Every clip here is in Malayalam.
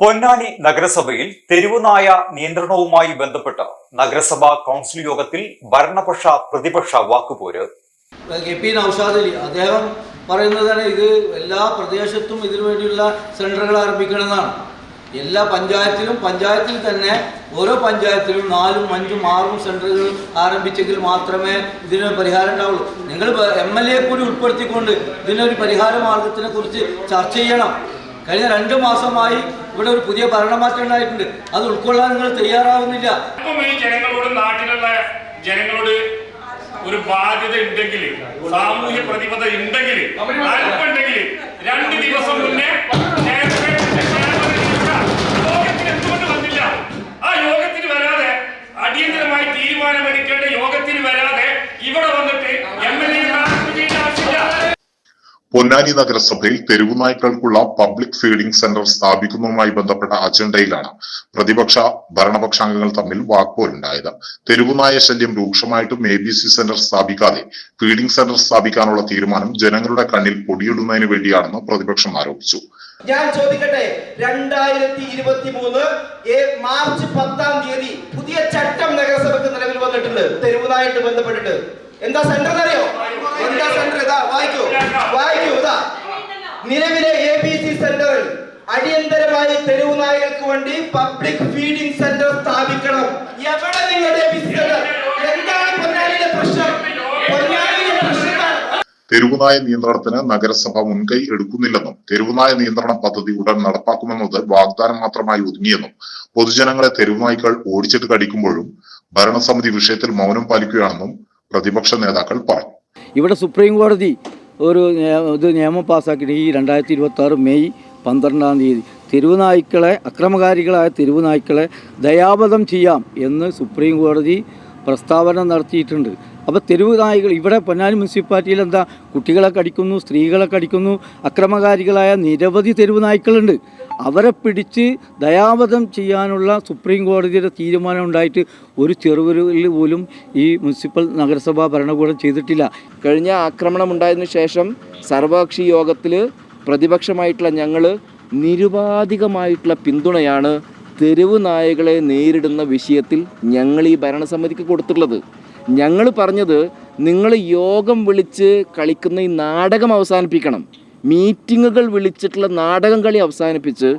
പൊന്നാനി നഗരസഭയിൽ തെരുവുനായ നിയന്ത്രണവുമായി ബന്ധപ്പെട്ട് നഗരസഭാ കൗൺസിൽ യോഗത്തിൽ ഭരണപക്ഷ പ്രതിപക്ഷ വാക്കുപോര്. KP നൗഷാദ് അലി അദ്ദേഹം പറയുന്നതാണ് ഇത് എല്ലാ പ്രദേശത്തും ഇതിനു വേണ്ടിയുള്ള സെന്ററുകൾ ആരംഭിക്കണമെന്നാണ്. എല്ലാ പഞ്ചായത്തിൽ തന്നെ ഓരോ പഞ്ചായത്തിലും 4, 5, 6 സെന്ററുകൾ ആരംഭിച്ചെങ്കിൽ മാത്രമേ ഇതിന് പരിഹാരം ഉണ്ടാവുള്ളൂ. നിങ്ങൾ MLA കൂടി ഉൾപ്പെടുത്തിക്കൊണ്ട് ഇതിനൊരു പരിഹാര മാർഗത്തിനെ കുറിച്ച് ചർച്ച ചെയ്യണം. കഴിഞ്ഞ 2 മാസമായി ഇവിടെ ഒരു പുതിയ ഭരണമാറ്റം ഉണ്ടായിട്ടുണ്ട്. അത് ഉൾക്കൊള്ളാൻ നിങ്ങൾ തയ്യാറാവുന്നില്ല. ഈ ജനങ്ങളോട്, നാട്ടിലുള്ള ജനങ്ങളോട് ഒരു ബാധ്യത ഉണ്ടെങ്കിൽ, സാമൂഹ്യ പ്രതിബദ്ധത ഉണ്ടെങ്കിൽ, അല്പുണ്ടെങ്കിൽ 2 ദിവസം മുന്നേ യോഗത്തിന് എന്തുകൊണ്ട് വന്നില്ല? ആ യോഗത്തിന് വരാതെ, അടിയന്തരമായി തീരുമാനമെടുക്കേണ്ട യോഗത്തിന് വരാതെ ഇവിടെ വന്നിട്ട് MLA ചെയ്യേണ്ട ആവശ്യമില്ല. പൊന്നാനി നഗരസഭയിൽ തെരുവുനായ്ക്കൾക്കുള്ള പബ്ലിക് ഫീഡിംഗ് സെന്റർ സ്ഥാപിക്കുന്നതുമായി ബന്ധപ്പെട്ട അജണ്ടയിലാണ് പ്രതിപക്ഷ ഭരണപക്ഷാംഗങ്ങൾ തമ്മിൽ വാക്പോരുണ്ടായത്. തെരുവുനായ ശല്യം രൂക്ഷമായിട്ടും ABC സെന്റർ സ്ഥാപിക്കാതെ ഫീഡിംഗ് സെന്റർ സ്ഥാപിക്കാനുള്ള തീരുമാനം ജനങ്ങളുടെ കണ്ണിൽ പൊടിയിടുന്നതിന് വേണ്ടിയാണെന്ന് പ്രതിപക്ഷം ആരോപിച്ചു. ഞാൻ ചോദിക്കട്ടെ, 2023 മാർച്ച് 10-ാം തീയതി പുതിയ ചട്ടം നഗരസഭയ്ക്ക് നിലവിൽ വന്നിട്ടുണ്ട്. തെരുവുനായിട്ട് ബന്ധപ്പെട്ടിട്ട് എന്താ സെന്റർ അറിയോ? എന്താ സെന്റർ? ഇതാ വായിക്കൂ. ഇതാ നിലവിലെ ABC സെന്ററിൽ അടിയന്തരമായി തെരുവുനായകൾക്ക് വേണ്ടി പബ്ലിക് ഫീഡിംഗ് സെന്റർ സ്ഥാപിക്കണം. എവിടെ നിങ്ങളുടെ ABC സെന്റർ? എന്താണ് പൊന്നാനിയിലെ പ്രശ്നം? തെരുവുനായ നിയന്ത്രണത്തിന് നഗരസഭ മുൻകൈ എടുക്കുന്നില്ലെന്നും തെരുവുനായ നിയന്ത്രണ പദ്ധതി ഉടൻ നടപ്പാക്കുമെന്നത് വാഗ്ദാനം മാത്രമായി ഒതുങ്ങിയെന്നും പൊതുജനങ്ങളെ തെരുവുനായ്ക്കൾ ഓടിച്ചിട്ട് കടിക്കുമ്പോഴും ഭരണസമിതി വിഷയത്തിൽ മൗനം പാലിക്കുകയാണെന്നും പ്രതിപക്ഷ നേതാക്കൾ പറഞ്ഞു. ഇവിടെ സുപ്രീം കോടതി ഒരു നിയമം പാസ്സാക്കിയിട്ട് ഈ 2026 മെയ് 12-ാം തീയതി തെരുവുനായ്ക്കളെ, അക്രമകാരികളായ തെരുവുനായ്ക്കളെ ദയാവധം ചെയ്യാം എന്ന് സുപ്രീം കോടതി പ്രസ്താവന നടത്തിയിട്ടുണ്ട്. അപ്പോൾ തെരുവുനായ്കൾ ഇവിടെ പൊന്നാനി മുനിസിപ്പാലിറ്റിയിൽ എന്താ, കുട്ടികളെ കടിക്കുന്നു, സ്ത്രീകളെ കടിക്കുന്നു, അക്രമകാരികളായ നിരവധി തെരുവുനായ്ക്കളുണ്ട്. അവരെ പിടിച്ച് ദയാവധം ചെയ്യാനുള്ള സുപ്രീം കോടതിയുടെ തീരുമാനം ഉണ്ടായിട്ട് ഒരു ചെറുവിരൽ പോലും ഈ മുനിസിപ്പൽ നഗരസഭാ ഭരണകൂടം ചെയ്തിട്ടില്ല. കഴിഞ്ഞ ആക്രമണം ഉണ്ടായതിനു ശേഷം സർവകക്ഷി യോഗത്തിൽ പ്രതിപക്ഷമായിട്ടുള്ള ഞങ്ങൾ നിരുപാധികമായിട്ടുള്ള പിന്തുണയാണ് തെരുവ് നായകളെ നേരിടുന്ന വിഷയത്തിൽ ഞങ്ങൾ ഈ ഭരണസമിതിക്ക് കൊടുത്തിട്ടുള്ളത്. ഞങ്ങൾ പറഞ്ഞത്, നിങ്ങൾ യോഗം വിളിച്ച് കളിക്കുന്ന ഈ നാടകം അവസാനിപ്പിക്കണം. മീറ്റിങ്ങുകൾ വിളിച്ചിട്ടുള്ള നാടകം കളി അവസാനിപ്പിച്ച്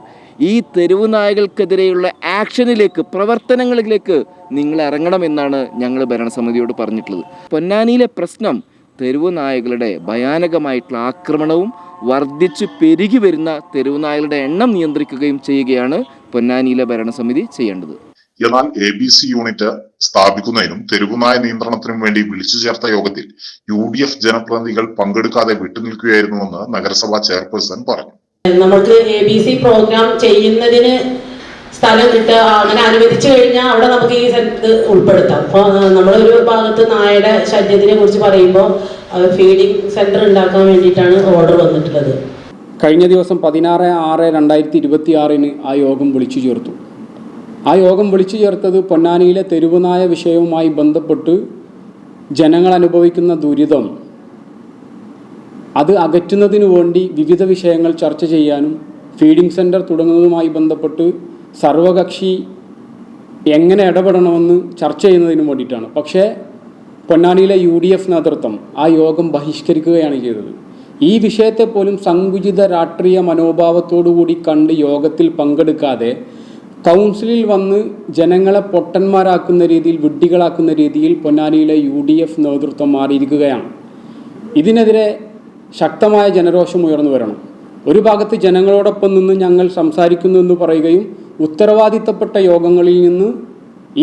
ഈ തെരുവ് നായകൾക്കെതിരെയുള്ള ആക്ഷനിലേക്ക്, പ്രവർത്തനങ്ങളിലേക്ക് നിങ്ങൾ ഇറങ്ങണമെന്നാണ് ഞങ്ങൾ ഭരണസമിതിയോട് പറഞ്ഞിട്ടുള്ളത്. പൊന്നാനിയിലെ പ്രശ്നം തെരുവ് നായകളുടെ ഭയാനകമായിട്ടുള്ള ആക്രമണവും വർദ്ധിച്ചു പെരുകി വരുന്ന തെരുവ് നായകളുടെ എണ്ണം നിയന്ത്രിക്കുകയും ചെയ്യുകയാണ് പൊന്നാനിയിലെ ഭരണസമിതി ചെയ്യേണ്ടത്. എന്നാൽ ABC യൂണിറ്റ് സ്ഥാപിക്കുന്നതിനും തെരുവുനായ നിയന്ത്രണത്തിനും വേണ്ടി വിളിച്ചു ചേർത്ത യോഗത്തിൽ UDF ജനപ്രതിനിധികൾ പങ്കെടുക്കാതെ വിട്ടുനിൽക്കുകയായിരുന്നുവെന്ന് നഗരസഭാ ചെയർപേഴ്സൺ പറഞ്ഞു. നമുക്ക് ABC പ്രോഗ്രാം ചെയ്യുന്നതിന് സ്ഥലം അങ്ങനെ അനുവദിച്ചു കഴിഞ്ഞാൽ അവിടെ നമുക്ക് ഈ ഉൾപ്പെടുത്താം. അപ്പോൾ നമ്മളൊരു ഭാഗത്ത് നായയുടെ ശല്യത്തിനെ കുറിച്ച് പറയുമ്പോൾ ഫീഡിംഗ് സെന്റർ ഉണ്ടാക്കാൻ വേണ്ടിയിട്ടാണ് ഓർഡർ വന്നിട്ടുള്ളത്. കഴിഞ്ഞ ദിവസം 16/6/2026 ആ യോഗം വിളിച്ചു ചേർത്തു. ആ യോഗം വിളിച്ചു ചേർത്തത് പൊന്നാനിയിലെ തെരുവുനായ വിഷയവുമായി ബന്ധപ്പെട്ട് ജനങ്ങൾ അനുഭവിക്കുന്ന ദുരിതം അത് അകറ്റുന്നതിനു വേണ്ടി വിവിധ വിഷയങ്ങൾ ചർച്ച ചെയ്യാനും ഫീഡിംഗ് സെൻറ്റർ തുടങ്ങുന്നതുമായി ബന്ധപ്പെട്ട് സർവകക്ഷി എങ്ങനെ ഇടപെടണമെന്ന് ചർച്ച ചെയ്യുന്നതിന് വേണ്ടിയിട്ടാണ്. പക്ഷേ പൊന്നാനിയിലെ UDF നേതൃത്വം ആ യോഗം ബഹിഷ്കരിക്കുകയാണ് ചെയ്തത്. ഈ വിഷയത്തെ പോലും സങ്കുചിത രാഷ്ട്രീയ മനോഭാവത്തോടുകൂടി കണ്ട് യോഗത്തിൽ പങ്കെടുക്കാതെ കൗൺസിലിൽ വന്ന് ജനങ്ങളെ പൊട്ടന്മാരാക്കുന്ന രീതിയിൽ, വിഡ്ഢികളാക്കുന്ന രീതിയിൽ പൊന്നാനിയിലെ UDF നേതൃത്വം മാറിയിരിക്കുകയാണ്. ഇതിനെതിരെ ശക്തമായ ജനരോഷം ഉയർന്നു വരണം. ഒരു ഭാഗത്ത് ജനങ്ങളോടൊപ്പം നിന്ന് ഞങ്ങൾ സംസാരിക്കുന്നു എന്ന് പറയുകയും ഉത്തരവാദിത്തപ്പെട്ട യോഗങ്ങളിൽ നിന്ന്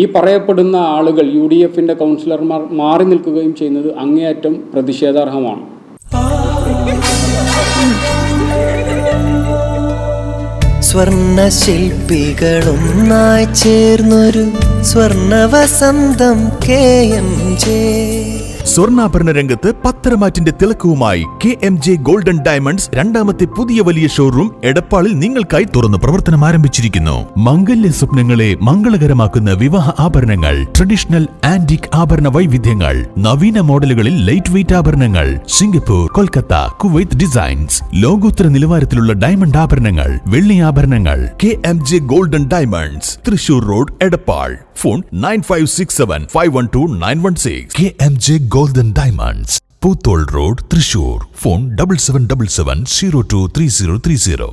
ഈ പറയപ്പെടുന്ന ആളുകൾ, UDFൻ്റെ കൗൺസിലർമാർ മാറി നിൽക്കുകയും ചെയ്യുന്നത് അങ്ങേയറ്റം പ്രതിഷേധാർഹമാണ്. സ്വർണ്ണ ശില്പികളൊന്നായി ചേർന്നൊരു സ്വർണ്ണ വസന്തം KMJ. സ്വർണ്ണാഭരണ രംഗത്ത് പത്തരമാറ്റിന്റെ തിളക്കവുമായി KMJ ഗോൾഡൻ ഡയമണ്ട്സ് രണ്ടാമത്തെ പുതിയ വലിയ ഷോറൂം എടപ്പാളിൽ നിങ്ങൾക്കായി തുറന്ന് പ്രവർത്തനം ആരംഭിച്ചിരിക്കുന്നു. മംഗല്യ സ്വപ്നങ്ങളെ മംഗളകരമാക്കുന്ന വിവാഹ ആഭരണങ്ങൾ, ട്രഡീഷണൽ ആന്റിക് ആഭരണ വൈവിധ്യങ്ങൾ, നവീന മോഡലുകളിൽ ലൈറ്റ് വെയ്റ്റ് ആഭരണങ്ങൾ, സിംഗപ്പൂർ, കൊൽക്കത്ത, കുവൈത്ത് ഡിസൈൻസ്, ലോകോത്തര നിലവാരത്തിലുള്ള ഡയമണ്ട് ആഭരണങ്ങൾ, വെള്ളി ആഭരണങ്ങൾ. KMJ golden diamonds, Thrissur road, Edappal. Phone 9567512916. KMJ golden diamonds, Poothole road, Thrissur. Phone 7777023030.